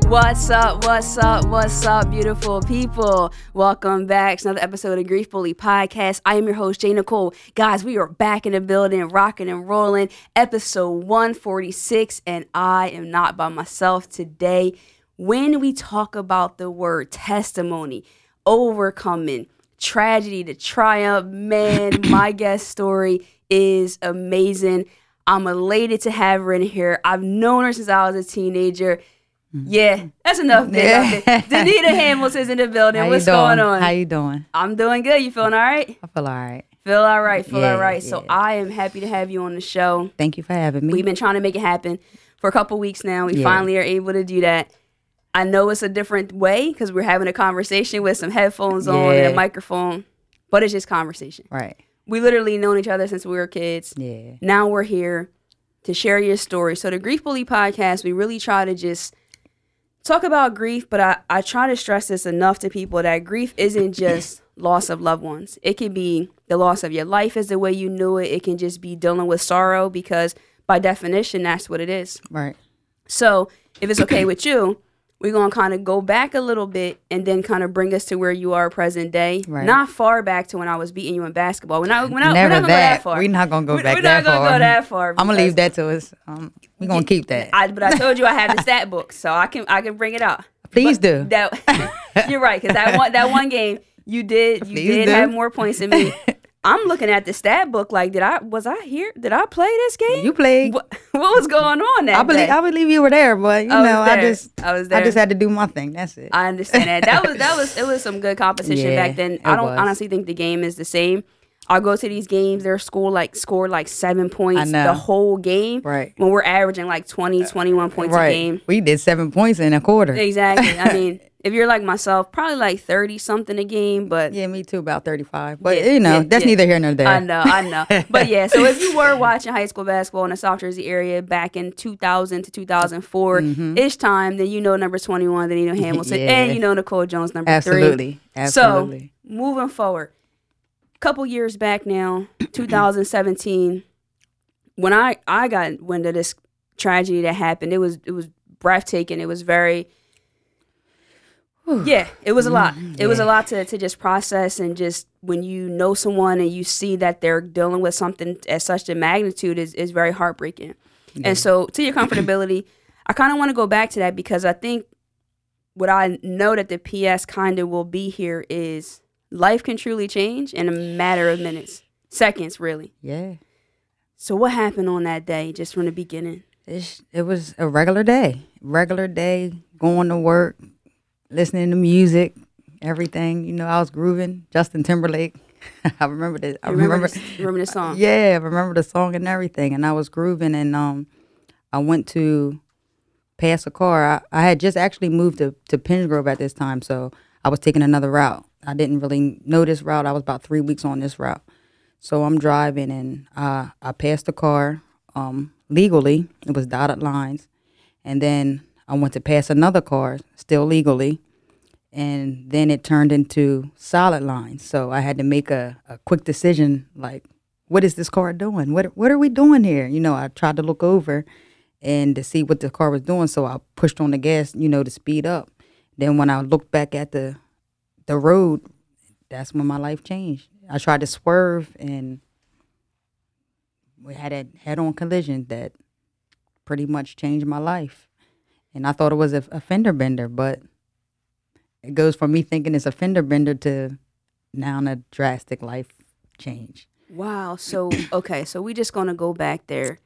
What's up, beautiful people? Welcome back to another episode of Grief Bully Podcast. I am your host, J.Nicole. Guys, we are back in the building, rocking and rolling. Episode 146, and I am not by myself today. When we talk about the word testimony, overcoming, tragedy to triumph, man, my guest story is amazing. I'm elated to have her in here. I've known her since I was a teenager. Yeah, that's enough. Danita Hamilton's in the building. What's going on? How you doing? I'm doing good. You feeling all right? I feel all right. Feel all right. So I am happy to have you on the show. Thank you for having me. We've been trying to make it happen for a couple weeks now. We finally are able to do that. I know it's a different way because we're having a conversation with some headphones on and a microphone, but it's just conversation. Right. We literally known each other since we were kids. Yeah. Now we're here to share your story. So the Grief Bully Podcast, we really try to just talk about grief, but I try to stress this enough to people that grief isn't just loss of loved ones. It can be the loss of your life as the way you knew it. It can just be dealing with sorrow because by definition, that's what it is. Right. So if it's okay with you, we're going to kind of go back a little bit and then kind of bring us to where you are present day. Right. Not far back to when I was beating you in basketball. We're not going to Never go that far. We're not going to go back We're that not far. going to go that far. I'm going to leave that to us. We're going to keep that. But I told you I have the stat book, so I can bring it out. Please do. You're right, because that one game you did have more points than me. I'm looking at the stat book like, was I here? Did I play this game? You played. What was going on that day? I believe you were there, but I was there. I just had to do my thing. That's it. I understand that. It was some good competition back then. I don't honestly think the game is the same. I'll go to these games, they're scored like 7 points the whole game. Right. When we're averaging like 20, 21 points a game. We did 7 points in a quarter. Exactly. I mean, if you're like myself, probably like 30 something a game, but yeah, me too, about 35. But that's neither here nor there. I know. But yeah, so if you were watching high school basketball in the South Jersey area back in 2000 to 2004 ish time, then you know number 21, then you know Hamilton, and you know Nicole Jones number 3. Absolutely. So moving forward, a couple years back now, 2017, when I got wind of this tragedy that happened, it was breathtaking. It was very it was a lot. It was a lot to just process, and just when you know someone and you see that they're dealing with something at such a magnitude is very heartbreaking. Yeah. And so to your comfortability, I kind of want to go back to that because I think what I know that the PS kind of will be here is life can truly change in a matter of minutes, seconds, really. Yeah. So what happened on that day, just from the beginning? It was a regular day, going to work, listening to music, everything. I was grooving. Justin Timberlake. I remember this. Remember the song? Yeah, I remember the song and everything. And I was grooving, and I went to pass a car. I had just actually moved to Pinsgrove at this time, so I was taking another route. I didn't really know this route. I was about 3 weeks on this route. So I'm driving, and I passed the car legally. It was dotted lines. And then I went to pass another car, still legally, and then it turned into solid lines. So I had to make a quick decision, like, what is this car doing? What are we doing here? I tried to look over and to see what the car was doing, so I pushed on the gas, to speed up. Then when I looked back at the road, that's when my life changed. I tried to swerve, and we had a head-on collision that pretty much changed my life. And I thought it was a fender bender, but it goes from me thinking it's a fender bender to now a drastic life change. Wow. So, okay. So we just going to go back there.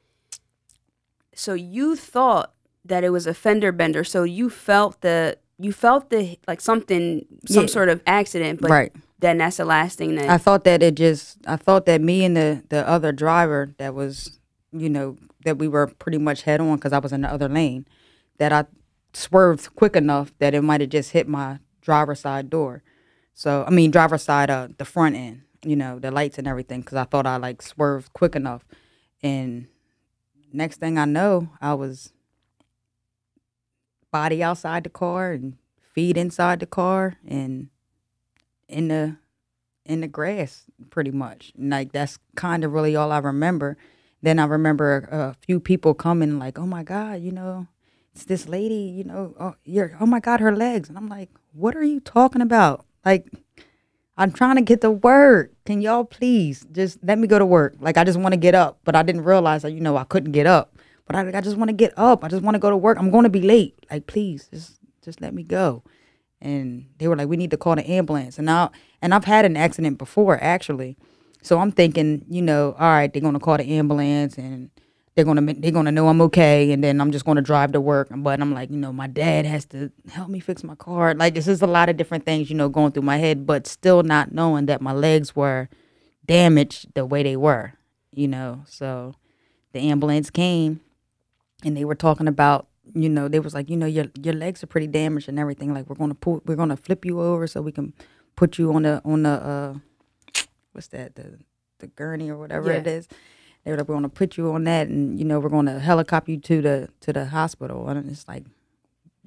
So you thought that it was a fender bender. So you felt the like some sort of accident, but then that's the last thing that I thought that me and the other driver that was, that we were pretty much head on because I was in the other lane, that I swerved quick enough that it might have just hit my driver's side door. So, driver's side, the front end, the lights and everything, because I thought I swerved quick enough. And next thing I know, I was body outside the car and feet inside the car and in the grass, pretty much. That's kind of really all I remember. Then I remember a few people coming like, oh my God, it's this lady, oh my God, her legs. And I'm like, what are you talking about? Like, I'm trying to get to work. Can y'all please just let me go to work? Like, I just want to get up, but I didn't realize that, I couldn't get up. But I just want to get up. I just want to go to work. I'm going to be late. Like, please, just let me go. And they were like, we need to call the ambulance. And I've had an accident before, actually. So I'm thinking, all right, they're going to call the ambulance and they're gonna know I'm okay, and then I'm just gonna drive to work. But I'm like, my dad has to help me fix my car. Like, this is a lot of different things, going through my head, but still not knowing that my legs were damaged the way they were, So the ambulance came, and they were talking about, they was like, your legs are pretty damaged and everything. Like, we're gonna flip you over so we can put you on the what's that, the gurney or whatever it is. They were like, we're going to put you on that, and, we're going to helicopter you to the hospital. And it's like,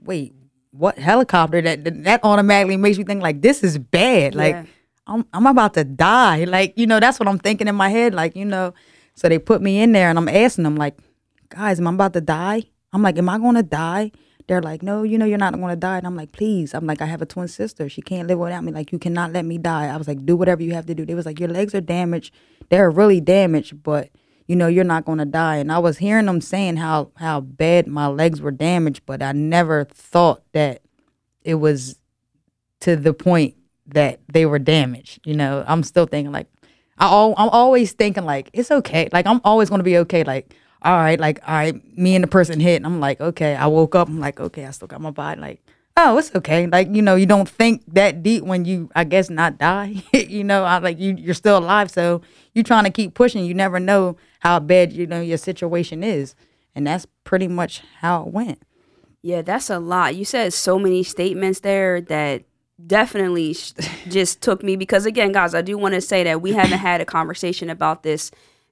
wait, what helicopter? That automatically makes me think, like, this is bad. Like, I'm about to die. Like, that's what I'm thinking in my head. Like, so they put me in there, and I'm asking them, like, guys, am I about to die? I'm like, am I going to die? They're like, no, you're not going to die. And I'm like, please. I'm like, I have a twin sister. She can't live without me. Like, you cannot let me die. I was like, do whatever you have to do. They was like, your legs are damaged. They're really damaged, but you're not going to die. And I was hearing them saying how bad my legs were damaged, but I never thought that it was to the point that they were damaged. I'm still thinking, like, I'm always thinking, like, it's okay. Like, I'm always going to be okay. Like, all right, me and the person hit. And I'm like, okay. I woke up. I'm like, okay, I still got my body. Like, oh, it's okay. Like, you don't think that deep when you, I guess, not die. I like you're still alive. So you're trying to keep pushing. You never know how bad, your situation is. And that's pretty much how it went. Yeah, that's a lot. You said so many statements there that definitely just took me, because again, guys, I do want to say that we haven't had a conversation about this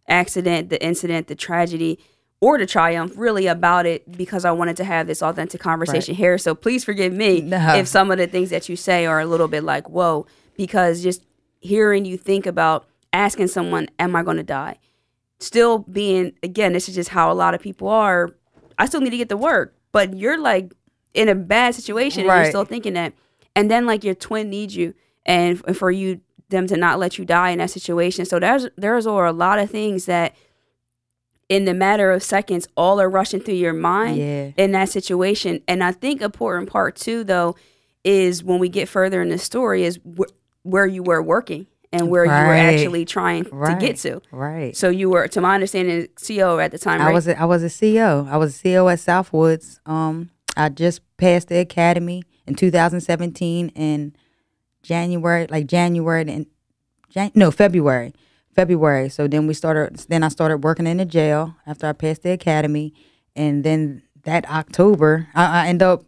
accident, the incident, the tragedy, or the triumph, really, about it, because I wanted to have this authentic conversation here. So please forgive me if some of the things that you say are a little bit like, whoa, because just hearing you think about asking someone, am I going to die? Still being, again, this is just how a lot of people are. I still need to get to work, but you're like in a bad situation and you're still thinking that. And then like your twin needs you, and for them to not let you die in that situation. So there's a lot of things that in the matter of seconds, all are rushing through your mind in that situation. And I think important part too, though, is when we get further in the story is where you were working and where you were actually trying to get to. Right. So you were, to my understanding, CO at the time, right? I was a CO. I was a CO at Southwoods. I just passed the academy in 2017 in February. So then I started working in the jail after I passed the academy. And then that October, I end up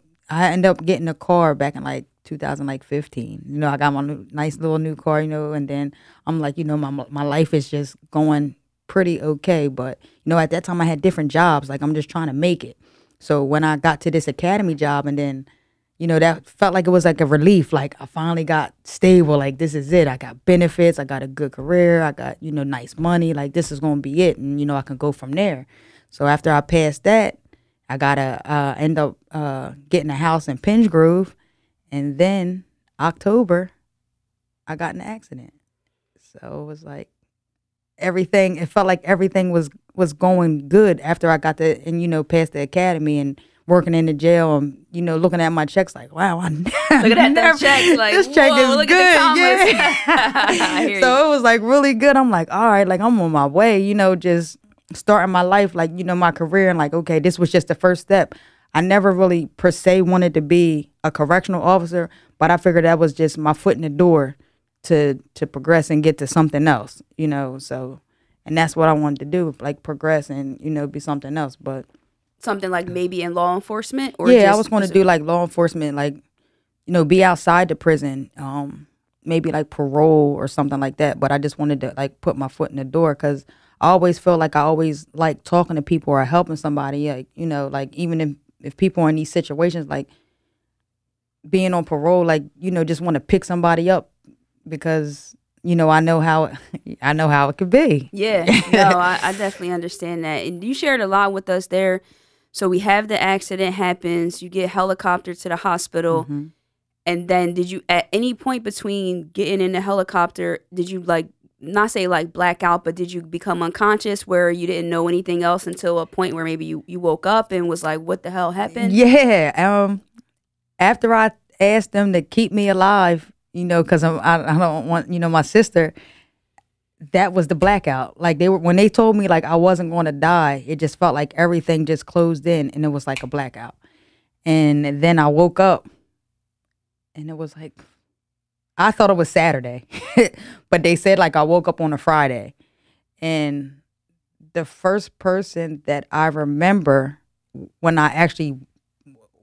getting a car back in like 2015. I got my nice little new car, and then I'm like, my life is just going pretty okay. But, at that time I had different jobs. Like, I'm just trying to make it. So when I got to this academy job, and then, that felt like it was like a relief. Like, I finally got stable. Like, this is it. I got benefits. I got a good career. I got, nice money. Like, this is going to be it. And, I can go from there. So after I passed that, I got to end up getting a house in Pinch Grove. And then October, I got in an accident. So it was like it felt like everything was going good after I got past the academy and working in the jail and, looking at my checks like, wow, looking at those checks like, this check is look good. At the So it was like really good. I'm like, all right, like I'm on my way, just starting my life, like, my career, and like, okay, this was just the first step. I never really per se wanted to be a correctional officer, but I figured that was just my foot in the door to progress and get to something else, so, and that's what I wanted to do, like progress and, be something else. But something like maybe in law enforcement, or I was going to do like law enforcement, like, be outside the prison, maybe like parole or something like that. But I just wanted to like put my foot in the door, because I always feel like I always like talking to people or helping somebody, like, like even if people are in these situations, like being on parole, like, just want to pick somebody up, because, I know how it could be. Yeah, no, I definitely understand that. And you shared a lot with us there. So we have the accident happens. You get helicoptered to the hospital. And then did you, at any point between getting in the helicopter, did you like, not say like black out, but did you become unconscious where you didn't know anything else until a point where maybe you woke up and was like, what the hell happened? Yeah. After I asked them to keep me alive, because I don't want, my sister, that was the blackout. Like when they told me like I wasn't going to die, it just felt like everything just closed in and it was like a blackout. And then I woke up and it was like, I thought it was Saturday, but they said like I woke up on a Friday. And the first person that I remember when I actually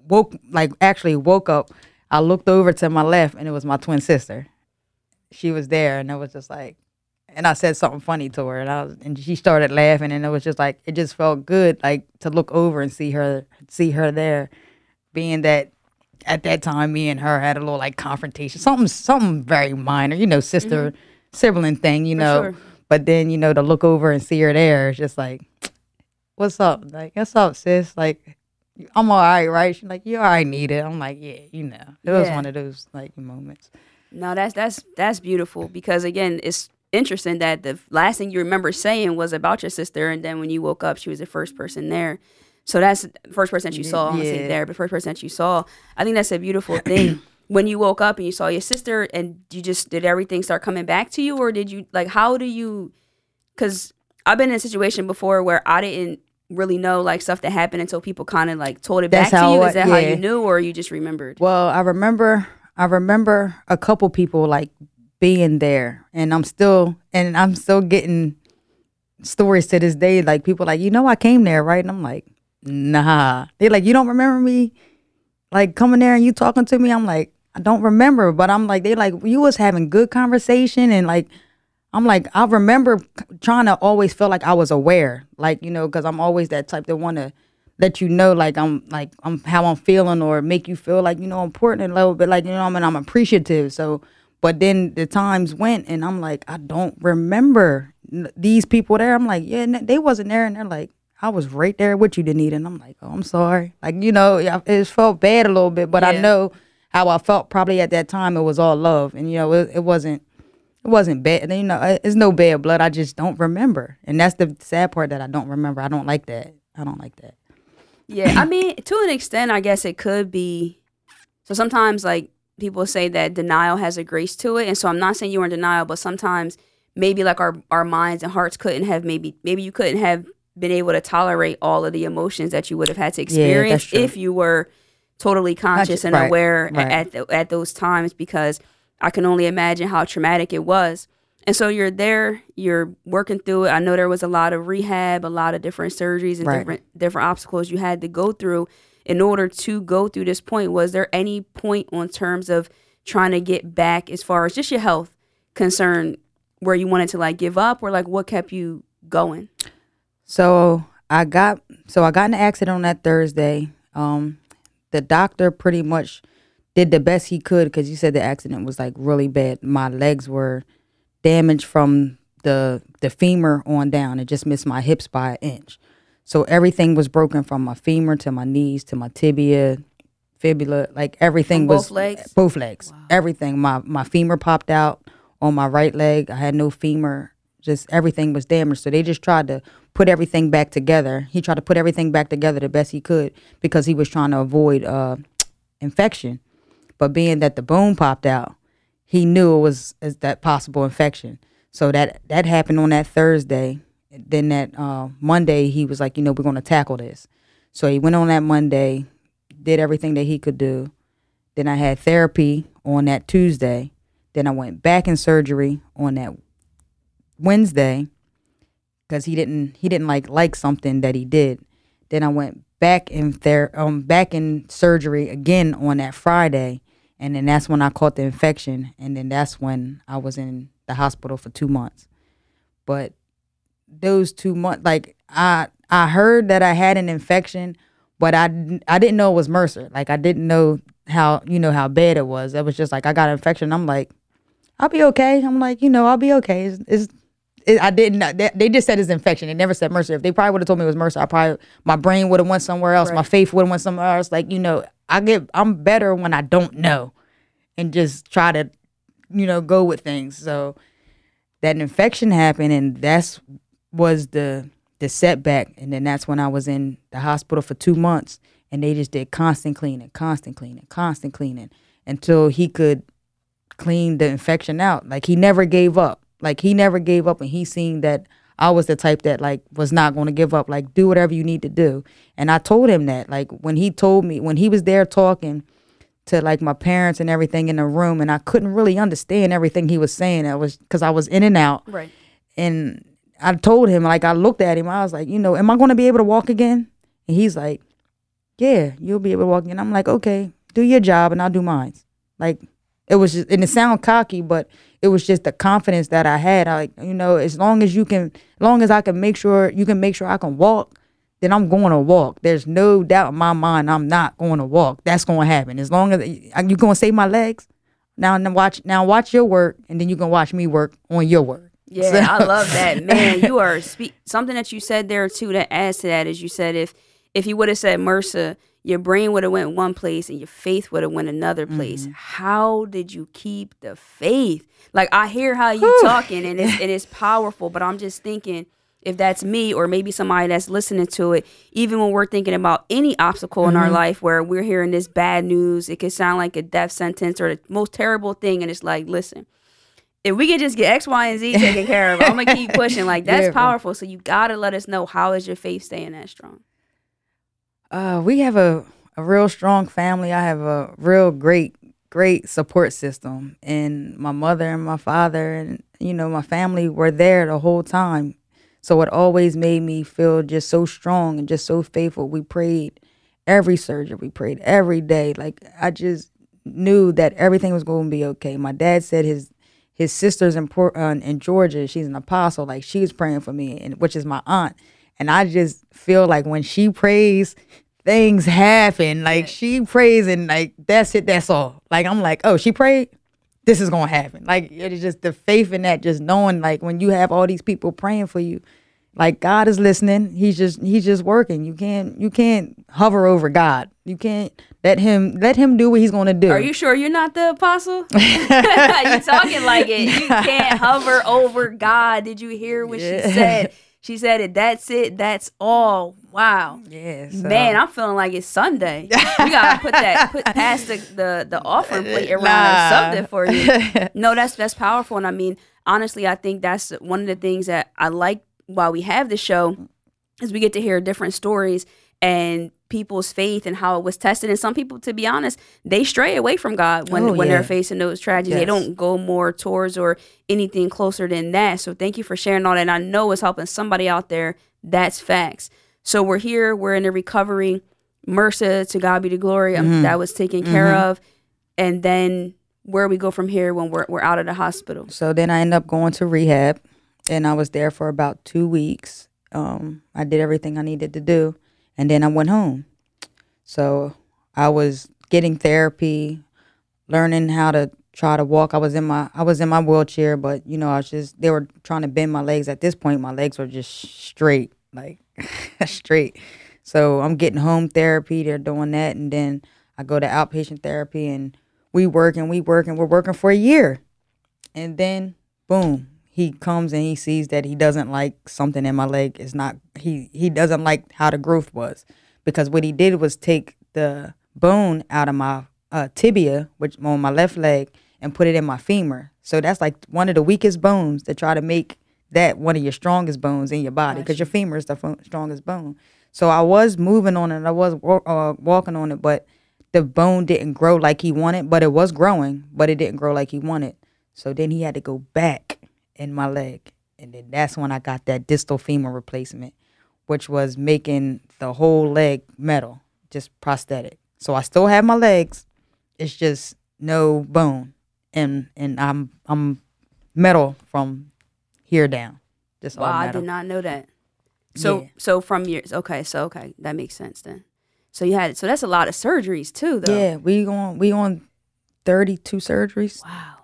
woke up, I looked over to my left and it was my twin sister. She was there and it was just like, and I said something funny to her and she started laughing and it was just like, it just felt good like to look over and see her there, being that at that time, me and her had a little like confrontation, something very minor, sister sibling thing, Sure. But then, to look over and see her there, it's just like, what's up? Like, what's up, sis? Like, I'm all right? She's like, you all right, need it. I'm like, yeah, It was one of those like moments. No, that's beautiful because again, it's interesting that the last thing you remember saying was about your sister, and then when you woke up, she was the first person there. So that's the first person that you saw. I'm gonna say there, but first person that you saw. I think that's a beautiful thing. When you woke up and you saw your sister, and did everything start coming back to you, or did you like? How do you? Because I've been in a situation before where I didn't really know like stuff that happened until people kind of like told it back to you. Is that how you knew, or you just remembered? Well, I remember a couple people like being there, and I'm still getting stories to this day. Like people like, I came there, right? And I'm like, nah. They're like, you don't remember me like coming there and you talking to me? I'm like, I don't remember, but I'm like, they like, you was having good conversation, and like, I'm like, I remember trying to always feel like I was aware, like, because I'm always that type that want to let you know, like I'm how I'm feeling, or make you feel like, important a little bit, like, I'm appreciative. So, but then the times went and I'm like, I don't remember these people there. I'm like, yeah, they wasn't there. And they're like, I was right there with you, Danita. And I'm like, oh, I'm sorry. Like, it felt bad a little bit, but I know how I felt probably at that time. It was all love. And, it wasn't bad. And, it's no bad blood. I just don't remember. And that's the sad part, that I don't remember. I don't like that. Yeah. I mean, to an extent, I guess it could be. So sometimes like people say that denial has a grace to it. And so I'm not saying you were in denial, but sometimes maybe like our minds and hearts couldn't have, maybe you couldn't have been able to tolerate all of the emotions that you would have had to experience if you were totally conscious and aware at those times, because I can only imagine how traumatic it was. And so you're there, you're working through it. I know there was a lot of rehab, a lot of different surgeries and different obstacles you had to go through in order to go through this point. Was there any point on terms of trying to get back as far as just your health concern where you wanted to like give up, or like what kept you going? So I got in an accident on that Thursday. The doctor pretty much did the best he could, because he said the accident was like really bad. My legs were damaged from the femur on down. It just missed my hips by 1 inch. So everything was broken from my femur to my knees to my tibia, fibula, like everything was both legs. Wow. Everything. My femur popped out on my right leg. I had no femur. Just everything was damaged. So they just tried to put everything back together. He tried to put everything back together the best he could, because he was trying to avoid infection. But being that the bone popped out, he knew it was that possible infection. So that happened on that Thursday. Then that Monday, he was like, we're going to tackle this. So he went on that Monday, did everything that he could do. Then I had therapy on that Tuesday. Then I went back in surgery on that Wednesday, because he didn't like something that he did. Then I went back in surgery again on that Friday, and then that's when I caught the infection, and then that's when I was in the hospital for 2 months. But those 2 months, like I heard that I had an infection, but I didn't know it was MRSA. Like I didn't know how bad it was. It was just like I got an infection. I'm like, I'll be okay. I'm like, I'll be okay. It's I didn't. They just said it's infection. They never said MRSA. If they probably would have told me it was MRSA, my brain would have went somewhere else. Right. My faith would have went somewhere else. Like, I'm better when I don't know, and just try to, go with things. So that infection happened, and was the setback. And then that's when I was in the hospital for 2 months, and they just did constant cleaning until he could clean the infection out. Like, he never gave up. And he seen that I was the type that, like, was not going to give up. Like, do whatever you need to do. And I told him that, like, when he was there talking to, like, my parents and everything in the room, and I couldn't really understand everything he was saying. Because I was in and out. Right. And I told him, like, I looked at him, I was like, am I going to be able to walk again? And he's like, yeah, you'll be able to walk again. I'm like, okay, do your job and I'll do mine. Like, it was just, and it sounded cocky, but it was just the confidence that I had. As long as I can make sure I can walk, then I'm going to walk. There's no doubt in my mind I'm not going to walk. That's going to happen. As long as you're going to save my legs, now watch your work, and then you can watch me work on your work. Yeah, so. I love that, man. You are something that you said there too that adds to that is you said if you would have said MRSA, your brain would have went one place and your faith would have went another place. Mm-hmm. How did you keep the faith? Like, I hear how you talking and it's powerful, but I'm just thinking if that's me or maybe somebody that's listening to it, even when we're thinking about any obstacle in our life where we're hearing this bad news, it could sound like a death sentence or the most terrible thing. And it's like, listen, if we can just get X, Y, and Z taken care of, I'm going to keep pushing. Like, that's powerful. So you got to let us know, how is your faith staying that strong? We have a real strong family. I have a real great support system. And my mother and my father and, my family were there the whole time. So it always made me feel just so strong and just so faithful. We prayed every surgery. We prayed every day. Like, I just knew that everything was going to be okay. My dad said his sister's in Georgia, she's an apostle. Like, she was praying for me, and which is my aunt. And I just feel like when she prays, things happen. Like, she prays and, like, that's it, that's all. Like, I'm like, oh, she prayed, this is gonna happen. Like, it is just the faith in that, just knowing, like, when you have all these people praying for you, like, God is listening. He's just working. You can't hover over God. You can't let him do what he's gonna do. Are you sure you're not the apostle? You talking like it. You can't hover over God. Did you hear what she said? She said it. That's it. That's all. Wow. Yeah. So. Man, I'm feeling like it's Sunday. We gotta put past the offering plate around or something for you. No, that's powerful. And I mean, honestly, I think that's one of the things that I like while we have the show is we get to hear different stories and people's faith and how it was tested. And some people, to be honest, they stray away from God when they're facing those tragedies. Yes. They don't go more towards or anything closer than that. So thank you for sharing all that. And I know it's helping somebody out there. That's facts. So we're here. We're in the recovery. MRSA, to God be the glory. That was taken care of. And then where we go from here when we're out of the hospital. So then I end up going to rehab, and I was there for about 2 weeks. I did everything I needed to do. And then I went home. So I was getting therapy, learning how to try to walk. I was in my wheelchair, but they were trying to bend my legs. At this point, my legs were just straight, like straight. So I'm getting home therapy. They're doing that, and then I go to outpatient therapy, and we're working for a year, and then boom. He comes and he sees that he doesn't like something in my leg. He doesn't like how the growth was, because what he did was take the bone out of my tibia, which on my left leg, and put it in my femur. So that's like one of the weakest bones, to try to make that one of your strongest bones in your body, because your femur is the strongest bone. So I was moving on it, I was walking on it, but the bone didn't grow like he wanted. But it was growing, but it didn't grow like he wanted. So then he had to go back in my leg, and then that's when I got that distal femur replacement, which was making the whole leg metal, just prosthetic. So I still have my legs, it's just no bone, and I'm metal from here down. Just wow, all metal. I did not know that. So from years, okay, that makes sense then. So that's a lot of surgeries too, though. Yeah, we on 32 surgeries. Wow.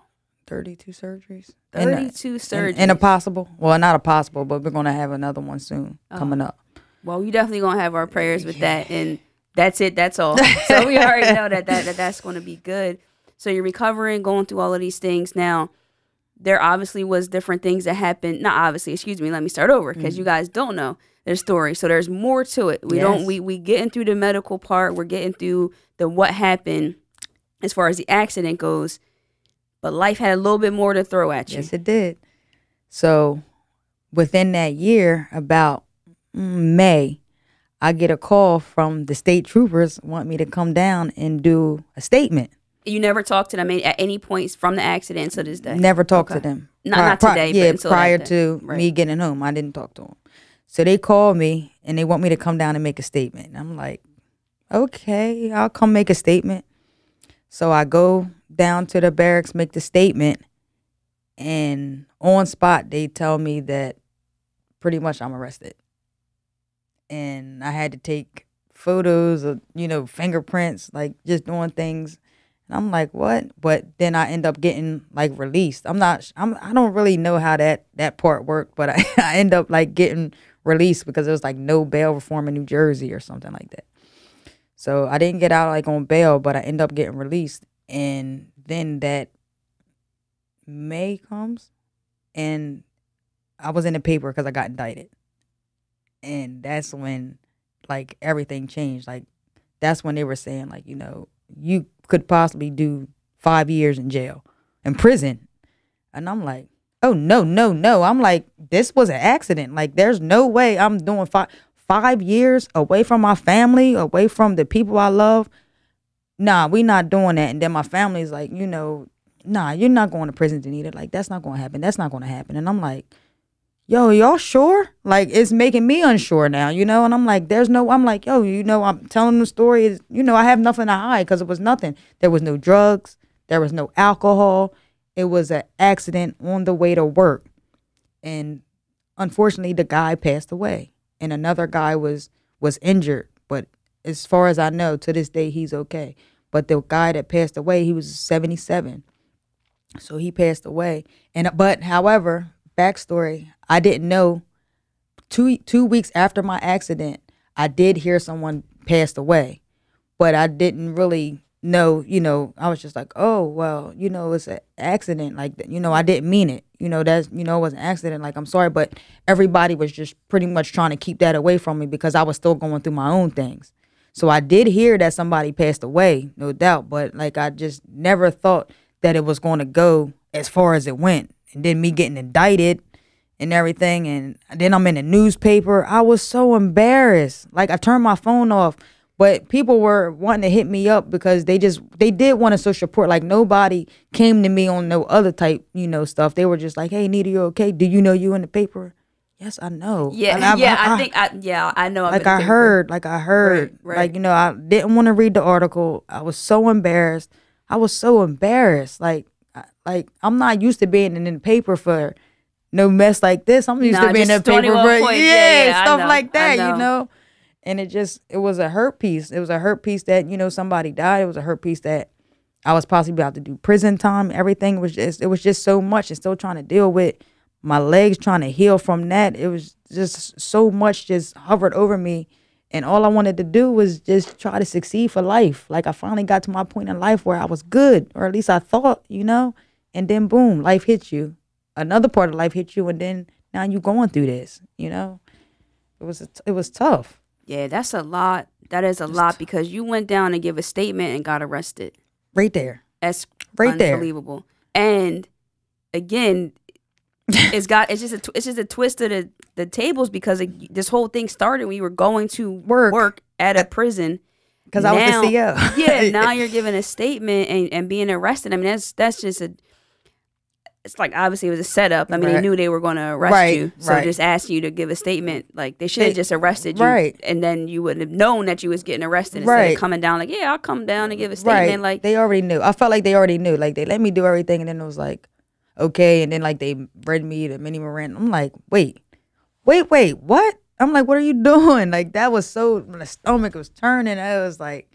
32 surgeries. 32 surgeries. And a possible. Well, not a possible, but we're going to have another one soon coming up. Well, we definitely going to have our prayers with that. And that's it. That's all. So we already know that's going to be good. So you're recovering, going through all of these things. Now, there obviously was different things that happened. Not obviously, excuse me. Let me start over because you guys don't know their story. So there's more to it. We getting through the medical part. We're getting through the what happened as far as the accident goes. But life had a little bit more to throw at you. Yes, it did. So within that year, about May, I get a call from the state troopers want me to come down and do a statement. You never talked to them at any points from the accident to this day? Never talked to them. Not today, yeah, but until prior that to me getting home, I didn't talk to them. So they called me and they want me to come down and make a statement. I'm like, okay, I'll come make a statement. So I go down to the barracks, make the statement, and on spot they tell me that pretty much I'm arrested. And I had to take photos of, fingerprints, like just doing things. And I'm like, what? But then I end up getting like released. I don't really know how that part worked, but I end up like getting released because there was like no bail reform in New Jersey or something like that. So I didn't get out like on bail, but I end up getting released. And then that May comes and I was in the paper because I got indicted. And that's when like everything changed. Like that's when they were saying like, you could possibly do 5 years in prison. And I'm like, oh, no. I'm like, this was an accident. Like, there's no way I'm doing 5 years away from my family, away from the people I love. Nah, we not doing that. And then my family's like, nah, you're not going to prison, Danita. Like, that's not going to happen. That's not going to happen. And I'm like, yo, y'all sure? Like, it's making me unsure now, And I'm like, I'm like, yo, I'm telling the story. I have nothing to hide because it was nothing. There was no drugs. There was no alcohol. It was an accident on the way to work. And unfortunately, the guy passed away. And another guy was injured. But as far as I know, to this day, he's okay. But the guy that passed away, he was 77. So he passed away. But however, backstory, I didn't know 2 weeks after my accident, I did hear someone passed away, but I didn't really know, I was just like, oh, well, it's an accident. Like, I didn't mean it, it was an accident. Like, I'm sorry, but everybody was just pretty much trying to keep that away from me because I was still going through my own things. So I did hear that somebody passed away, no doubt, but like, I just never thought that it was going to go as far as it went. And then me getting indicted and everything. And then I'm in the newspaper. I was so embarrassed. Like, I turned my phone off. But people were wanting to hit me up because they did want to social support. Like, nobody came to me on no other type, stuff. They were just like, hey, Nita, you okay? Do you know you in the paper? Yes, I know. Yeah, I know. Like, I heard. Right. Like, I didn't want to read the article. I was so embarrassed. Like, I'm not used to being in the paper for no mess like this. I'm used to being in the paper for stuff like that, And it was a hurt piece. It was a hurt piece that, somebody died. It was a hurt piece that I was possibly about to do prison time. Everything was just so much. And still trying to deal with my legs trying to heal from that. It was just so much just hovered over me. And all I wanted to do was just try to succeed for life. Like, I finally got to my point in life where I was good, or at least I thought, and then boom, life hits you. Another part of life hits you, and then now you going through this, It was tough. Yeah, that's a lot. That is a lot because you went down and give a statement and got arrested. Right there. That's right unbelievable. There. And again, it's just a twist of the tables because this whole thing started when you were going to work at a prison. Because I was the CEO. Yeah, now you're giving a statement and being arrested. I mean, that's just it's like, obviously it was a setup. I mean, they knew they were going to arrest you. So just asking you to give a statement, like, they should have just arrested you. Right. And then you wouldn't have known that you was getting arrested instead of coming down like, yeah, I'll come down and give a statement. Right. Like, they already knew. I felt like they already knew. Like, they let me do everything, and then it was like, okay. And then, like, they read me the mini Miranda. I'm like, wait, what? I'm like, what are you doing? Like, that was so, my stomach was turning. I was like,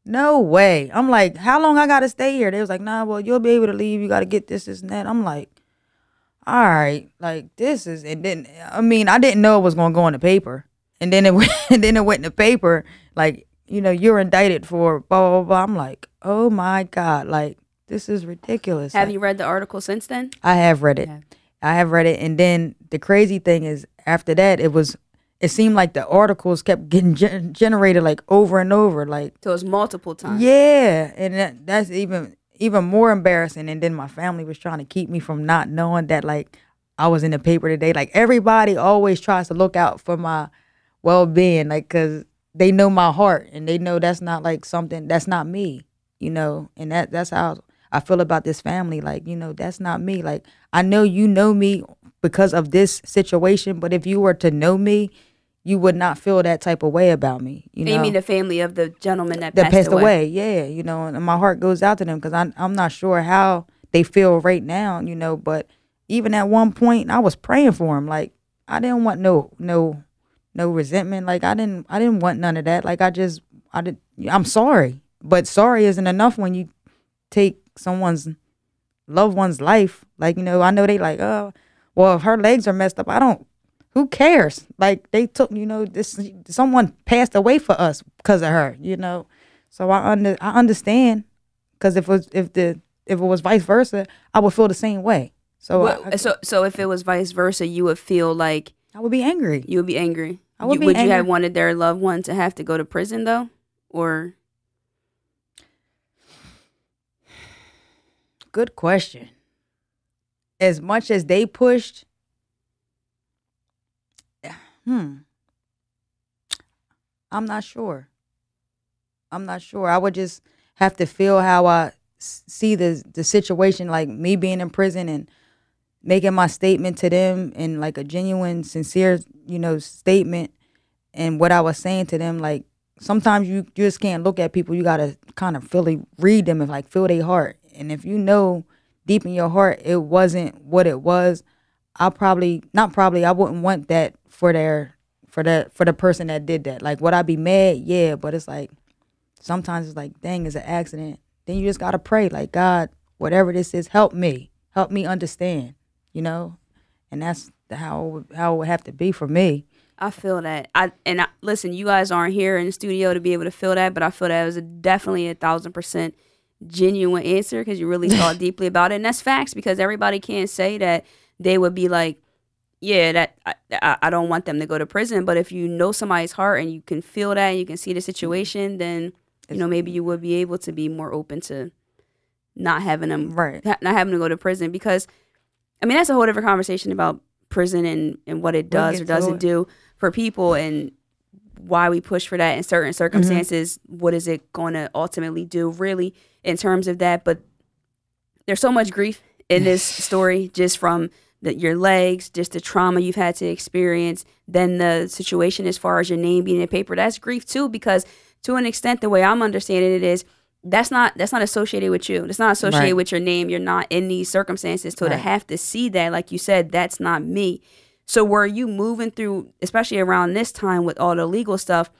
No way. I'm like, how long I got to stay here? They was like, nah, well, you'll be able to leave. You got to get this, and that. I'm like, all right, like this is, and then, I mean, I didn't know it was going to go in the paper. And then it went, and then it went in the paper, like, you know, you're indicted for blah, blah, blah. I'm like, oh my God, like, this is ridiculous. Have like, you read the article since then? I have read it. I have read it. And then the crazy thing is after that, it seemed like the articles kept getting generated like over and over. Like, so it was multiple times. Yeah. And that's even more embarrassing. And then my family was trying to keep me from not knowing that, like, I was in the paper today. Like, everybody always tries to look out for my well-being, like, because they know my heart and they know that's not like something, that's not me, you know. And that's how I feel about this family. Like, you know, that's not me. Like, I know you know me because of this situation, but if you were to know me, you would not feel that type of way about me. You know? You mean the family of the gentleman that passed away? away? Yeah, you know, and my heart goes out to them because I'm not sure how they feel right now, you know. But even at one point, I was praying for him. Like, I didn't want no resentment. Like, I didn't want none of that. Like, I'm sorry, but sorry isn't enough when you take someone's loved one's life. Like, you know, I know they like, oh, well, if her legs are messed up, who cares? Like, they took, you know, someone passed away for us because of her, you know. So I understand, because if it was vice versa, I would feel the same way. So so if it was vice versa, you would feel like I would be angry. You would be angry. Would you have wanted their loved one to have to go to prison though, or? Good question. As much as they pushed, I'm not sure. I would just have to feel how I see the situation, like me being in prison and making my statement to them in like a genuine, sincere, you know, statement, and what I was saying to them. Like, sometimes you just can't look at people. You gotta kind of read them and like feel their heart. And if you know deep in your heart it wasn't what it was, I wouldn't want that for the person that did that. Like, would I be mad? Yeah, but it's like sometimes it's like, dang, it's an accident. Then you just gotta pray, like, God, whatever this is, help me understand, you know. And that's how it would have to be for me. I feel that. Listen, you guys aren't here in the studio to be able to feel that, but I feel that it was definitely 1,000% genuine answer, because you really thought deeply about it. And that's facts, because everybody can't say that they would be like, yeah, that I don't want them to go to prison. But if you know somebody's heart and you can feel that and you can see the situation, then, you know, maybe you would be able to be more open to not having them, not having to go to prison. Because, I mean, that's a whole different conversation about prison and what it does or doesn't do for people, and why we push for that in certain circumstances. What is it going to ultimately do, really, in terms of that? But there's so much grief in this story, just from your legs, just the trauma you've had to experience, then the situation as far as your name being in the paper. That's grief too, because to an extent, the way I'm understanding it is, that's not associated with you. It's not associated with your name. You're not in these circumstances. So to have to see that, like you said, that's not me. So were you moving through, especially around this time with all the legal stuff,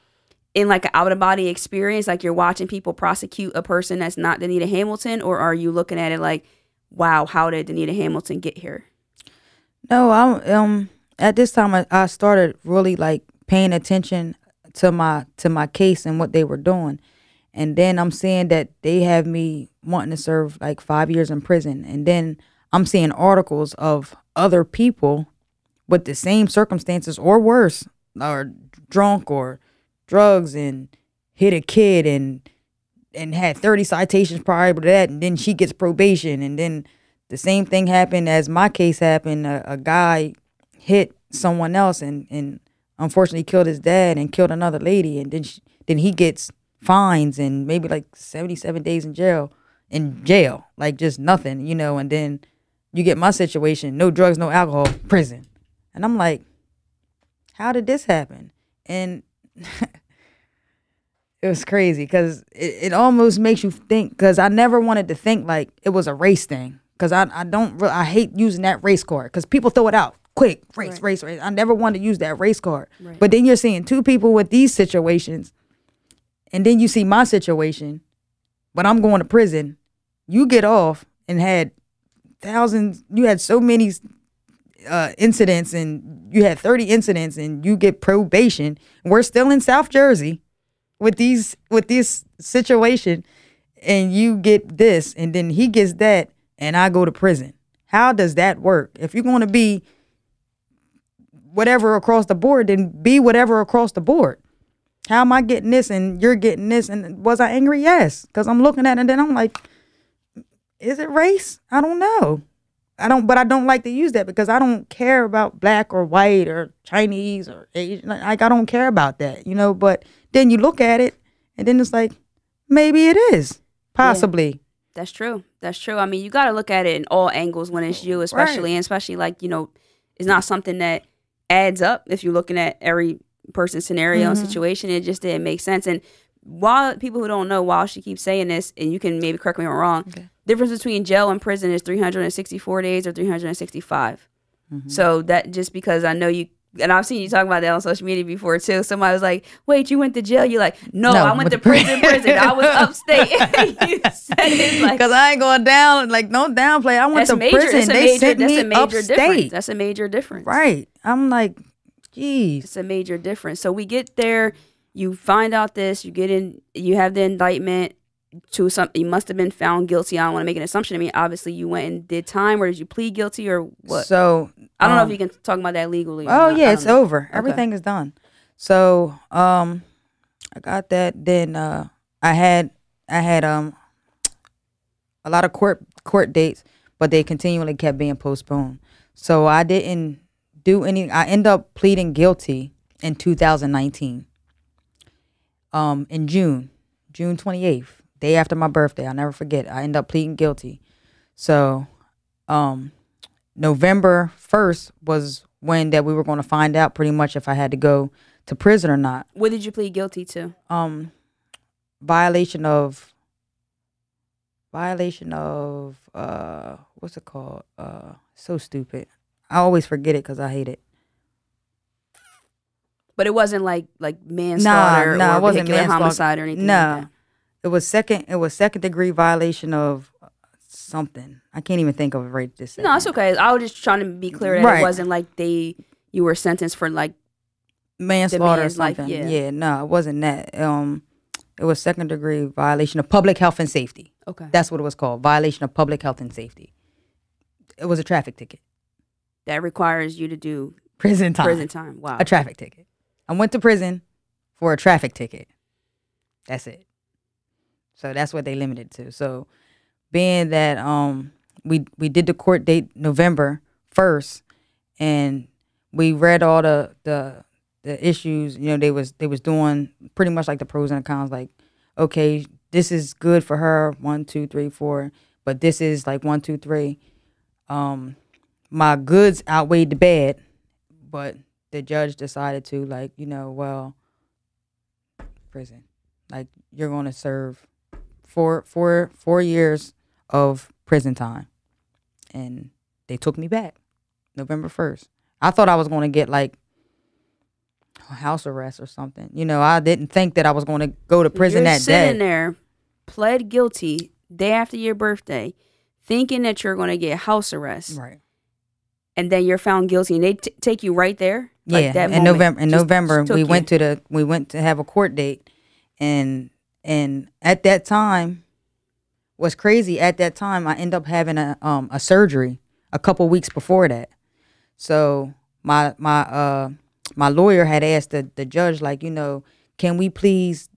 in like an out-of-body experience, like you're watching people prosecute a person that's not Danita Hamilton, or are you looking at it like, wow, how did Danita Hamilton get here? No, at this time I started really like paying attention to my case and what they were doing. And then I'm seeing that they have me wanting to serve like 5 years in prison. And then I'm seeing articles of other people with the same circumstances or worse, or drunk or drugs, and hit a kid and had 30 citations prior to that. And then she gets probation. And then the same thing happened as my case happened. A guy hit someone else and unfortunately killed his dad and killed another lady. And then he gets fines and maybe like 77 days in jail, like just nothing, you know. And then you get my situation, no drugs, no alcohol, prison. And I'm like, how did this happen? And it was crazy, because it almost makes you think, because I never wanted to think like it was a race thing, because I hate using that race card, because people throw it out quick, race. I never wanted to use that race card. But then you're seeing two people with these situations, And then you see my situation, but I'm going to prison. You get off and had thousands, you had so many incidents, and you had 30 incidents, and you get probation. We're still in South Jersey with this situation, and you get this, and then he gets that, and I go to prison. How does that work? If you're going to be whatever across the board, then be whatever across the board. How am I getting this and you're getting this? And was I angry? Yes, because I'm looking at it and then I'm like, is it race? I don't know. But I don't like to use that because I don't care about black or white or Chinese or Asian. Like, I don't care about that, you know. But then you look at it and then it's like, maybe it is, possibly. Yeah, that's true. That's true. I mean, you got to look at it in all angles when it's you, especially, and especially like, you know, it's not something that adds up if you're looking at every person's scenario and situation. It just didn't make sense. And while people who don't know, while she keeps saying this, and you can maybe correct me if I'm wrong, difference between jail and prison is 364 days or 365. So that, just because I know you, and I've seen you talk about that on social media before too. Somebody was like, wait, you went to jail? You're like, no, I went to prison. I was upstate. You said it like, because I ain't going down, like, no downplay. I went to prison. They sent me upstate. That's a major difference. Right. I'm like, geez. It's a major difference. So we get there, you find out this, you get in, you have the indictment to some, you must have been found guilty. I don't want to make an assumption. I mean, obviously you went and did time, or did you plead guilty, or what? So I don't know if you can talk about that legally. Oh yeah, it's over. Okay. Everything is done. So I got that. Then I had a lot of court dates, but they continually kept being postponed. So I didn't do any. I ended up pleading guilty in 2019. In June 28th, day after my birthday. I'll never forget. I ended up pleading guilty. So November 1st was when that we were going to find out pretty much if I had to go to prison or not. What did you plead guilty to? Violation of what's it called? So stupid. I always forget it because I hate it. But it wasn't like manslaughter or it wasn't vehicular homicide or anything like that. It was second degree violation of something. I can't even think of it right this second. No, it's okay. I was just trying to be clear that it wasn't like you were sentenced for like manslaughter or something. Yeah, no, it wasn't that. It was second degree violation of public health and safety. Okay. That's what it was called. Violation of public health and safety. It was a traffic ticket. That requires you to do prison time. Prison time. Wow. A traffic ticket. I went to prison for a traffic ticket. That's it. So that's what they limited to. So being that we did the court date November 1st, and we read all the issues, you know, they was doing pretty much like the pros and cons, like, okay, this is good for her, 1, 2, 3, 4, but this is like 1, 2, 3. My goods outweighed the bad, but the judge decided to, like, you know, well, prison, like, you're going to serve 4 years of prison time. And they took me back November 1st. I thought I was going to get like house arrest or something. You know, I didn't think that I was going to go to prison that day. You're sitting there, pled guilty day after your birthday, thinking that you're going to get house arrest. Right. And then you're found guilty, and they take you right there. Like yeah. That in moment. November, we went to have a court date, and at that time, what's crazy, at that time I ended up having a surgery a couple weeks before that. So my lawyer had asked the judge, like, you know, can we please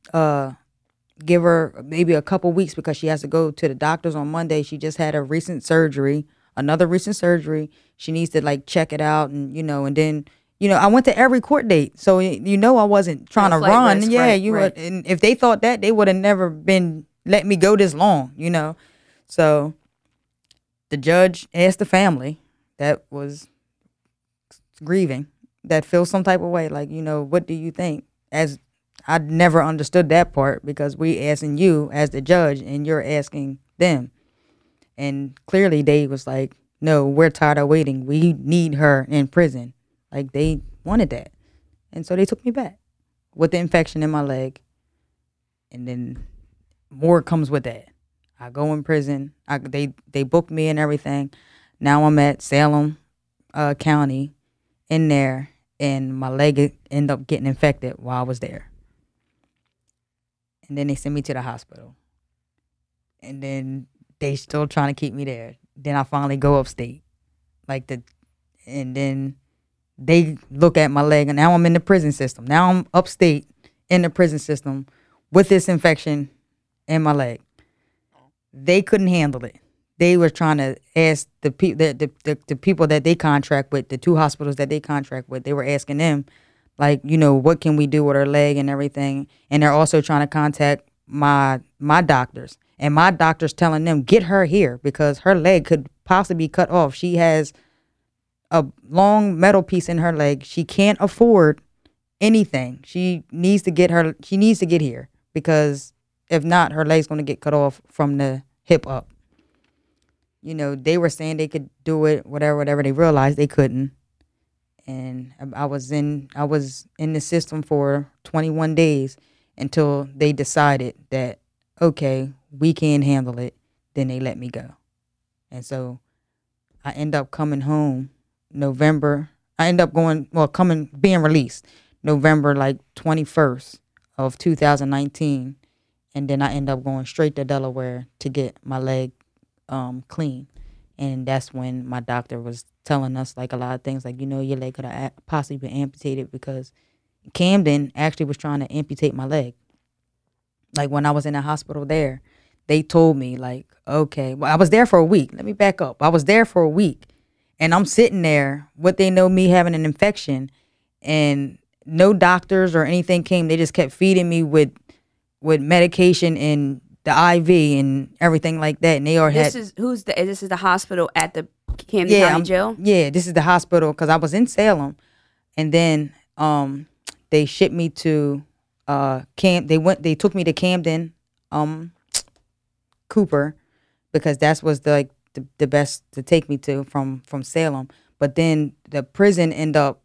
give her maybe a couple weeks because she has to go to the doctors on Monday. She just had another recent surgery. She needs to like check it out, and you know, and then, you know, I went to every court date, so you know I wasn't trying to run. Risk, yeah, right, right. And if they thought that, they would have never been let me go this long, you know. So the judge asked the family that was grieving, that feels some type of way, like, you know, what do you think? As I never understood that part, because we asking you as the judge and you're asking them. And clearly they was like, no, we're tired of waiting. We need her in prison. Like, they wanted that. And so they took me back with the infection in my leg. and then more comes with that. I go in prison. They booked me and everything. Now I'm at Salem County in there, and my leg ended up getting infected while I was there. And then they sent me to the hospital. And then they still trying to keep me there. Then I finally go upstate. And then they look at my leg, and now I'm in the prison system. Now I'm upstate in the prison system with this infection in my leg. They couldn't handle it. They were trying to ask the people that they contract with, the 2 hospitals that they contract with, they were asking them, like, what can we do with her leg and everything. And they're also trying to contact my doctors. And my doctor's telling them, get her here because her leg could possibly be cut off. She has a long metal piece in her leg. She can't afford anything. She needs to get here because if not, her leg's going to get cut off from the hip up. They were saying they could do it, whatever. They realized they couldn't. And I was in the system for 21 days until they decided that, okay, we can't handle it. Then they let me go. And so I end up coming home November. I end up being released November 21st of 2019. And then I end up going straight to Delaware to get my leg clean. And that's when my doctor was telling us a lot of things your leg could have possibly been amputated because Camden actually was trying to amputate my leg. When I was in the hospital there, they told me okay, well, I was there for a week. Let me back up. I was there for a week and I'm sitting there with they know me having an infection and no doctors or anything came. They just kept feeding me with medication and the IV and everything like that. And they already this is the hospital at the Camden County Jail? Yeah, this is the hospital because I was in Salem. And then they shipped me to they took me to Camden Cooper because that was the best to take me to from Salem. But then the prison ended up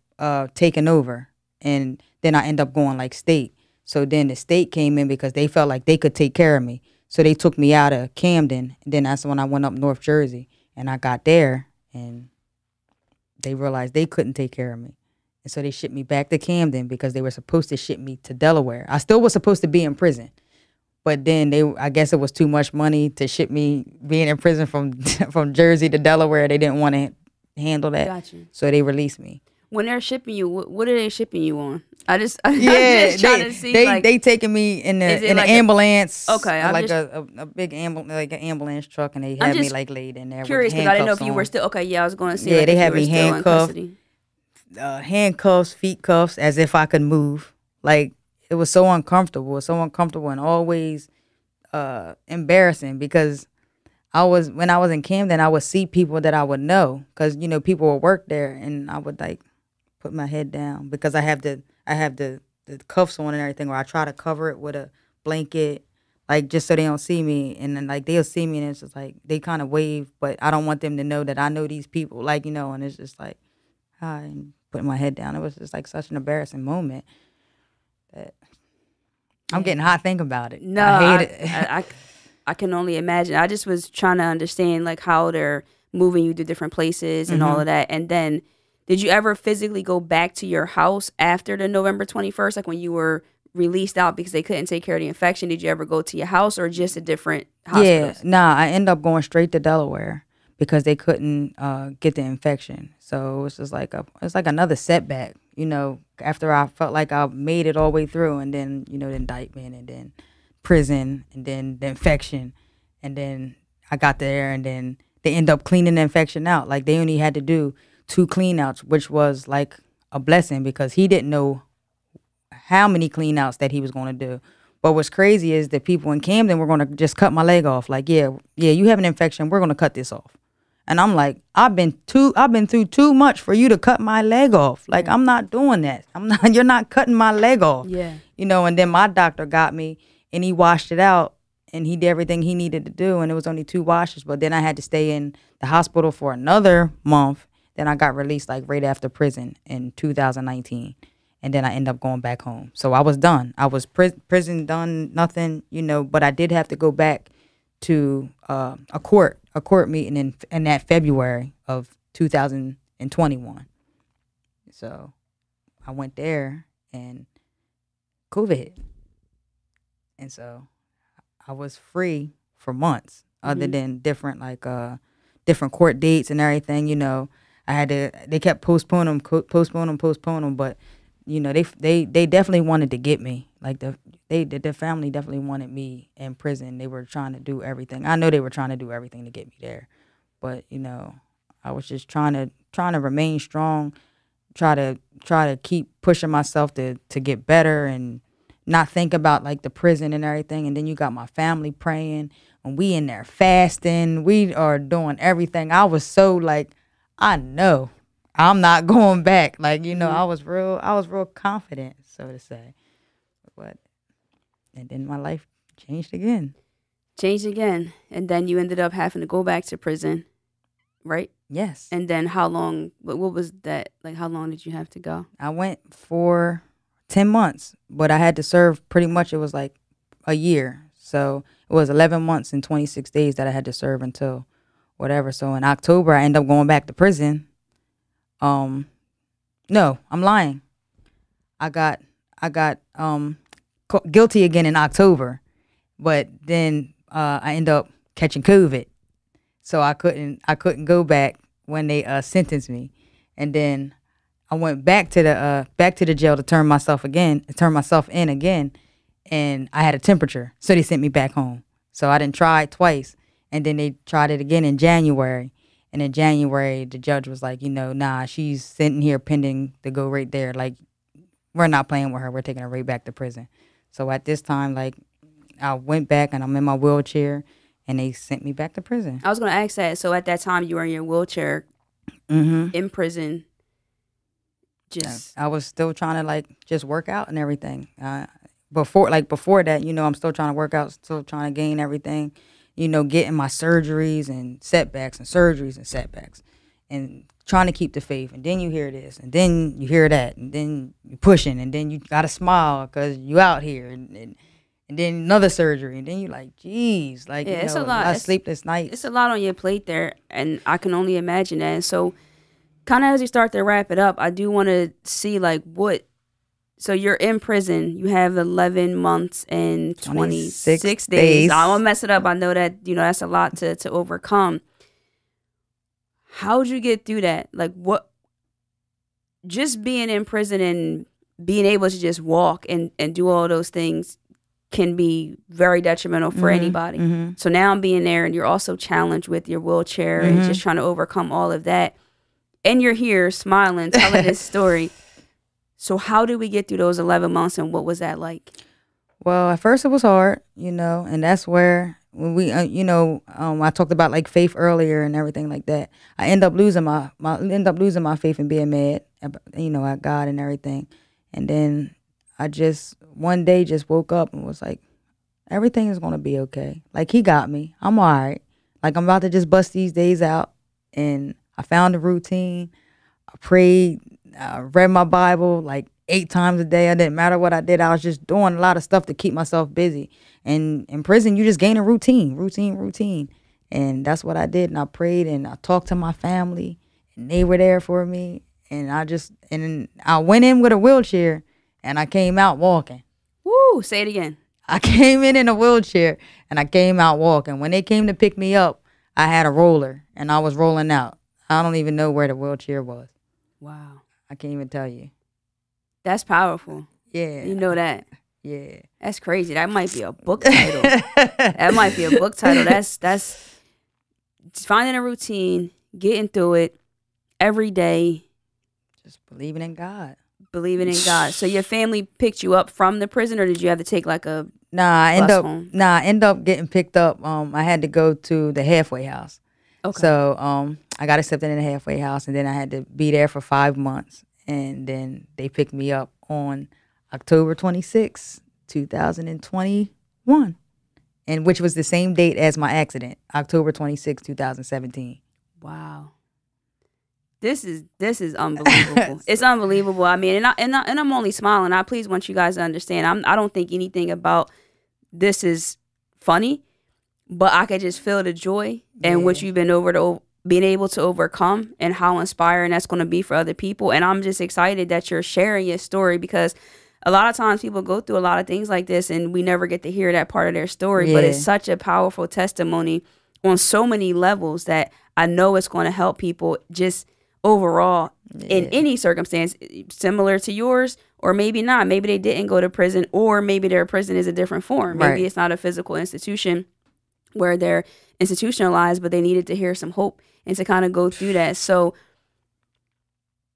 taking over, and then I end up going state. So then the state came in because they felt like they could take care of me. So they took me out of Camden. And then that's when I went up North Jersey. And I got there and they realized they couldn't take care of me. And so they shipped me back to Camden because they were supposed to ship me to Delaware. I still was supposed to be in prison. But then I guess it was too much money to ship me being in prison from Jersey to Delaware. They didn't want to handle that. Gotcha. So they released me. When they're shipping you, what are they shipping you on? I'm just trying to see. They taking me in an ambulance. Okay, a big ambulance truck, and they had me laid in there. Curious because I didn't know if you were still. Okay, yeah, I was going to say. Yeah, they had me handcuffed, feet cuffs, as if I could move. It was so uncomfortable, and always embarrassing because when I was in Camden, I would see people that I would know because people would work there, and I would put my head down because I have the cuffs on and everything, or I try to cover it with a blanket, just so they don't see me. And then they'll see me and it's just they kind of wave, but I don't want them to know that I know these people, and it's just hi, and putting my head down. It was just such an embarrassing moment that I'm getting hot thinking about it. No, I hate it. I can only imagine. I just was trying to understand how they're moving you to different places and all of that. And then did you ever physically go back to your house after the November 21st, when you were released out because they couldn't take care of the infection? Did you ever go to your house or just a different hospital? Yeah, I ended up going straight to Delaware because they couldn't get the infection. So it was just it's another setback, after I felt like I made it all the way through, and then, the indictment, and then prison, and then the infection, and then I got there, and then they end up cleaning the infection out. They only had to do 2 clean outs, which was a blessing because he didn't know how many clean outs that he was going to do. But what's crazy is the people in Camden were going to just cut my leg off. Yeah, you have an infection, we're going to cut this off. And I'm I've been through too much for you to cut my leg off. I'm not doing that. You're not cutting my leg off. Yeah. And then my doctor got me and he washed it out and he did everything he needed to do. And it was only 2 washes. But then I had to stay in the hospital for another month. Then I got released right after prison in 2019. and then I ended up going back home. So I was done. I was prison done, nothing, but I did have to go back to a court meeting in that February of 2021. So I went there and COVID hit. And so I was free for months, other than different court dates and everything. They kept postponing them, but they definitely wanted to get me. Like the family definitely wanted me in prison. They were trying to do everything. I know they were trying to do everything to get me there, but I was just trying to remain strong, try to keep pushing myself to get better and not think about like the prison and everything. And then you got my family praying and we in there fasting. We are doing everything. I was so like, I know I'm not going back. Like, I was real confident, so to say. And then my life changed again. And then you ended up having to go back to prison, right? Yes. And then how long, what was that? Like, how long did you have to go? I went for 10 months, but I had to serve pretty much, it was like a year. So it was 11 months and 26 days that I had to serve until whatever. So in October, I ended up going back to prison. No, I'm lying. I got guilty again in October, but then I ended up catching COVID. So I couldn't go back when they sentenced me. And then I went back to the jail to turn myself in again, and I had a temperature, so they sent me back home. So I didn't try it twice, and then they tried it again in January. And in January, the judge was like, nah, she's sitting here pending to go right there. Like, we're not playing with her. We're taking her right back to prison. So at this time, like, I went back and I'm in my wheelchair, and they sent me back to prison. I was going to ask that. So at that time, you were in your wheelchair in prison. I was still trying to like just work out and everything. Before that, I'm still trying to work out, still trying to gain everything, getting my surgeries and setbacks and surgeries and setbacks, and trying to keep the faith. And then you hear this, and then you hear that, and then you're pushing, and then you gotta smile because you out here, and then another surgery, and then you like, geez, like, it's a lot. Sleepless nights. It's a lot on your plate there, and I can only imagine that. And so, kind of as you start to wrap it up, I do want to see like what. So you're in prison. You have 11 months and 26 days. I won't mess it up. I know that that's a lot to overcome. How'd you get through that? Like, what? Just being in prison and being able to just walk and do all those things can be very detrimental for anybody. So now I'm being there, and you're also challenged with your wheelchair and just trying to overcome all of that. And you're here smiling, telling this story. So how did we get through those 11 months, and what was that like? Well, at first it was hard, and that's where when we, I talked about like faith earlier and everything like that. I end up losing my faith and being mad, at God and everything. And then I just one day just woke up and was like, everything is gonna be okay. Like, He got me. I'm all right. Like, I'm about to just bust these days out, and I found a routine. I prayed. I read my Bible like 8 times a day. It didn't matter what I did. I was just doing a lot of stuff to keep myself busy. And in prison, you just gain a routine. And that's what I did. And I prayed, and I talked to my family, and they were there for me. And I went in with a wheelchair, and I came out walking. Woo! Say it again. I came in a wheelchair, and I came out walking. When they came to pick me up, I had a roller, and I was rolling out. I don't even know where the wheelchair was. Wow. I can't even tell you. That's powerful. Yeah. You know that. Yeah. That's crazy. That might be a book title. That's finding a routine, getting through it every day. Just believing in God. So your family picked you up from the prison, or did you have to take like a I home? end up getting picked up. I had to go to the halfway house. Okay. So I got accepted in the halfway house, and then I had to be there for 5 months. And then they picked me up on October 26, 2021, and which was the same date as my accident, October 26, 2017. Wow. This is unbelievable. It's unbelievable. I mean, and I'm only smiling. I please want you guys to understand. I don't think anything about this is funny, but I could just feel the joy and what you've been being able to overcome, and how inspiring that's going to be for other people. And I'm just excited that you're sharing your story, because a lot of times people go through a lot of things like this and we never get to hear that part of their story. But it's such a powerful testimony on so many levels that I know it's going to help people just overall in any circumstance similar to yours, or maybe not. Maybe they didn't go to prison, or maybe their prison is a different form. Maybe it's not a physical institution where they're institutionalized, but they needed to hear some hope and to kind of go through that. So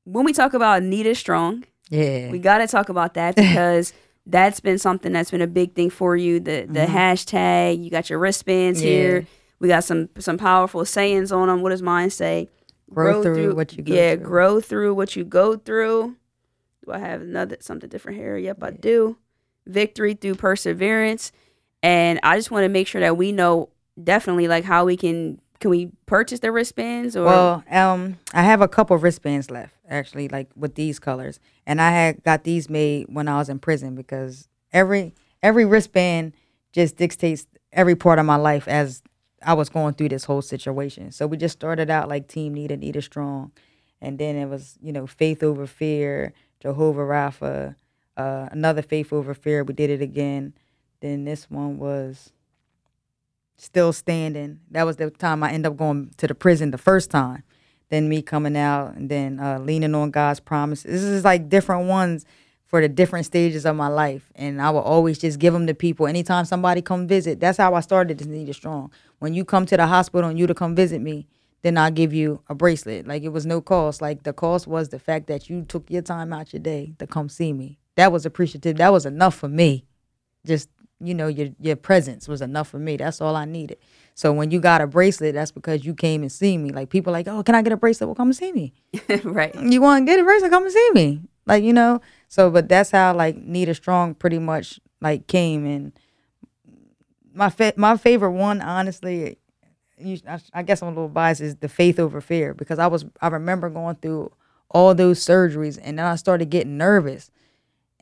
when we talk about Nita Strong, we got to talk about that, because that's been something that's been a big thing for you. The hashtag, you got your wristbands here. We got some powerful sayings on them. What does mine say? Grow through what you go through. Grow through what you go through. Do I have something different here? Yep, I do. Victory through perseverance. And I just want to make sure that we know definitely like how we can we purchase the wristbands? Or? Well, I have a couple wristbands left, actually, like with these colors. And I had got these made when I was in prison, because every wristband just dictates every part of my life as I was going through this whole situation. So we just started out like Team Nita Strong. And then it was, faith over fear, Jehovah Rapha, another faith over fear. We did it again. Then this one was still standing. That was the time I ended up going to the prison the first time. Then me coming out, and then leaning on God's promises. This is like different ones for the different stages of my life. And I will always just give them to people. Anytime somebody come visit, that's how I started this Nita Strong. When you come to the hospital and you to come visit me, then I'll give you a bracelet. Like, it was no cost. Like, the cost was the fact that you took your time out your day to come see me. That was appreciative. That was enough for me. Just, your presence was enough for me. That's all I needed. So when you got a bracelet, that's because you came and see me. Like, people like, oh, can I get a bracelet? Well, come and see me. Right. You want to get a bracelet? Come and see me. Like, So, but that's how, like, Nita Strong pretty much, like, came. And my favorite one, honestly, I guess I'm a little biased, is the faith over fear, because I remember going through all those surgeries, and then I started getting nervous,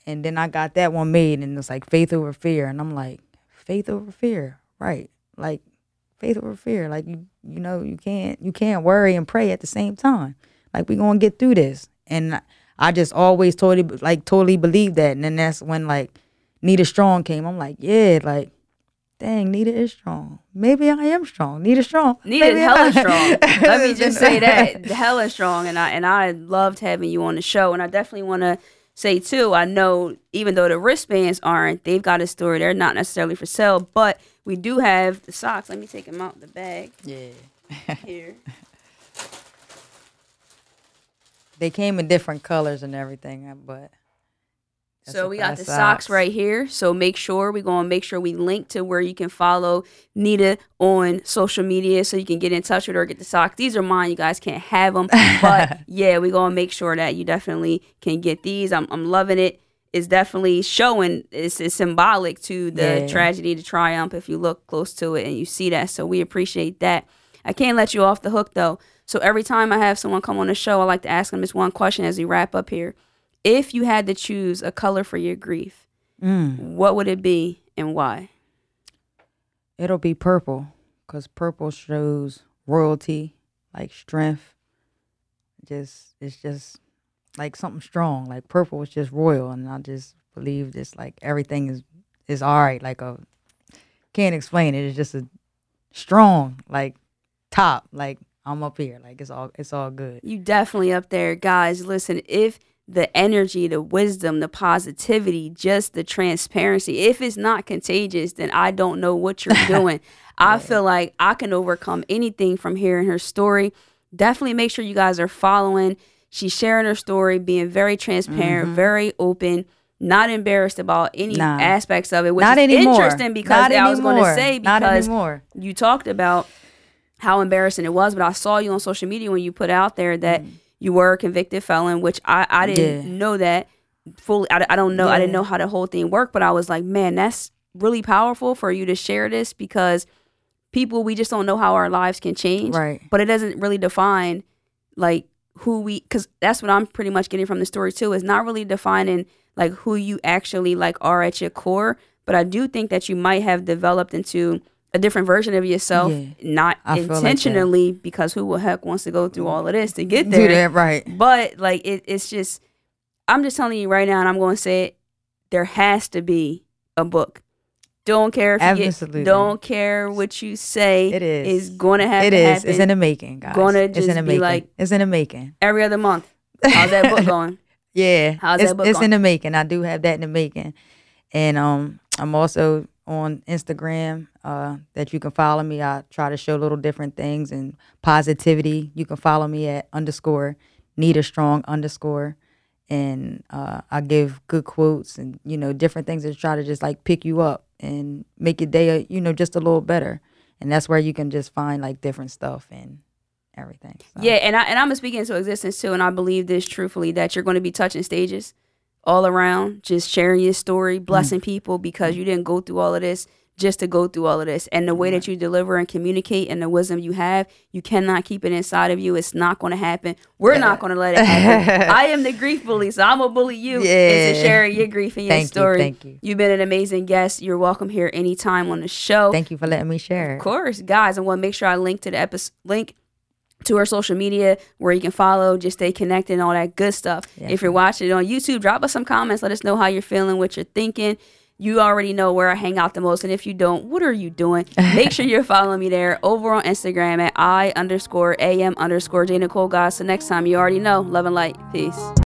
and then I got that one made, and it's like faith over fear, and I'm like, faith over fear, right? Like, faith over fear, like you can't worry and pray at the same time. Like, we're gonna get through this, and I just always totally believed that, and then that's when like Nita Strong came. I'm like, yeah, like, dang, Nita is strong. Maybe I am strong. Nita strong. Nita is hella strong. Let me just say that. Hella strong. And I loved having you on the show. And I definitely want to say, too, I know even though the wristbands aren't, they've got a story. They're not necessarily for sale. But we do have the socks. Let me take them out of the bag. Yeah. Here. They came in different colors and everything, but... So we got the socks right here. So we're going to make sure we link to where you can follow Nita on social media so you can get in touch with her or get the socks. These are mine. You guys can't have them. But yeah, we're going to make sure that you definitely can get these. I'm loving it. It's definitely showing. It's symbolic to the tragedy to triumph if you look close to it and you see that. So we appreciate that. I can't let you off the hook, though. So every time I have someone come on the show, I like to ask them this one question as we wrap up here. If you had to choose a color for your grief, what would it be and why? It'll be purple, because purple shows royalty, like strength. It's just like something strong. Like, purple is just royal, and I just believe this, like, everything is all right. Like, can't explain it. It's just a strong, like, top. Like, I'm up here. Like, it's all good. You definitely up there, guys. Listen, if the energy, the wisdom, the positivity, just the transparency, if it's not contagious, then I don't know what you're doing. I feel like I can overcome anything from hearing her story. Definitely make sure you guys are following. She's sharing her story, being very transparent, very open, not embarrassed about any aspects of it, which is interesting, because I was going to say, because you talked about how embarrassing it was, but I saw you on social media when you put out there that you were a convicted felon, which I didn't know that fully. I don't know. I didn't know how the whole thing worked, but I was like, man, that's really powerful for you to share this, because people, we just don't know how our lives can change. Right. But it doesn't really define like who we, because that's what I'm pretty much getting from the story too, is not really defining like who you actually like are at your core. But I do think that you might have developed into a different version of yourself, not intentionally, like, because who the heck wants to go through all of this to get there? Do that, right. But like it's just, I'm just telling you right now, and I'm going to say it, there has to be a book. Don't care if you don't care what you say. It is. It's going to have it to is. happen. It's in the making, guys. Going to just it's in the be making. like, it's in the making. Every other month. How's that book going? Yeah. How's that book It's going? in the making. I do have that in the making. And I'm also on Instagram that you can follow me. I try to show little different things and positivity. You can follow me at _NitaStrong_. And I give good quotes and, you know, different things that try to just like pick you up and make your day, you know, just a little better. And that's where you can just find like different stuff and everything. So. Yeah, and I'm speaking into existence too, and I believe this truthfully, that you're going to be touching stages all around, just sharing your story, blessing people, because you didn't go through all of this just to go through all of this. And the way that you deliver and communicate and the wisdom you have, you cannot keep it inside of you. It's not going to happen. We're not going to let it happen. I am the grief bully, so I'm going to bully you into sharing your grief and your story. Thank you. You've been an amazing guest. You're welcome here anytime on the show. Thank you for letting me share. Of course. Guys, I want to make sure I link to the link to our social media where you can follow, just stay connected and all that good stuff. Yeah. If you're watching it on YouTube, drop us some comments. Let us know how you're feeling, what you're thinking. You already know where I hang out the most. And if you don't, what are you doing? Make sure you're following me there over on Instagram at I_am_J.Nicole, guys. So next time, you already know. Love and light. Peace.